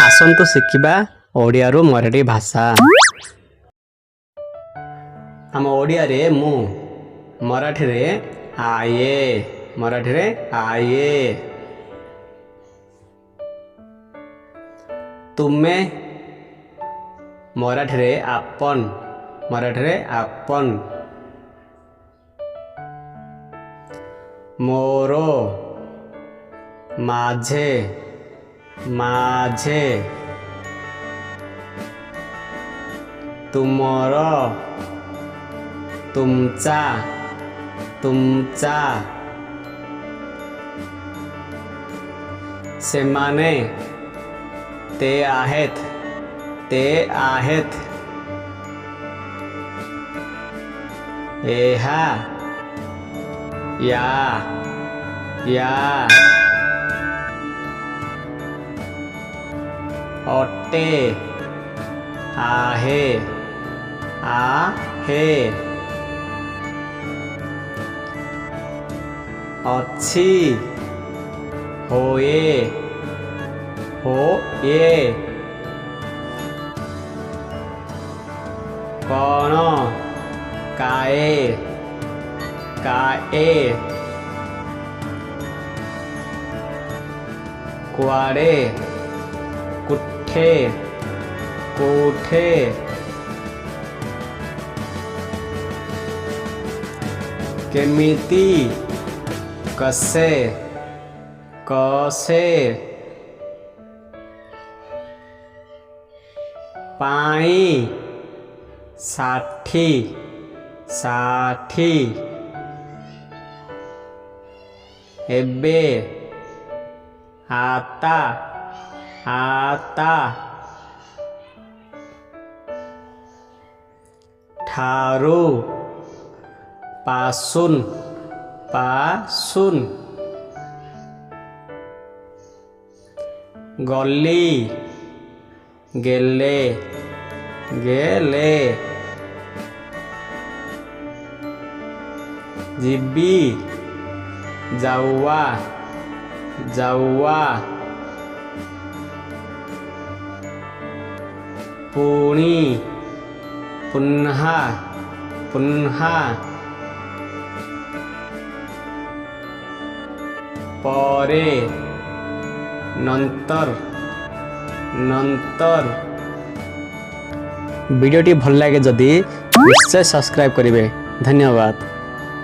आसंतु शिखिबा ओडिया रु मराठी भाषा। आम ओडिया रे मु मराठी रे आये मराठी रे आये। तुमे मराठी रे आपण मराठी रे आपण। मोरो माझे माझे। तुमर तुमचा तुमचा। सेमाने ते आहेत ते आहेत। एहा या या। ओटे आहे आहे। अच्छी होए होए। कौन काए काए। कुआड़े कुठे कोठे। केमिति कसे कसे। पानी साठी साठी। एबे आता आता। ठारू पासून पासून। गली गेले गेले। जिबी जाऊआ जाऊआ। पुणी पुन्हा पुन्हा। परे नंतर नंतर। वीडियोटी भल लगे जदि निश्चय सब्सक्राइब करेंगे। धन्यवाद।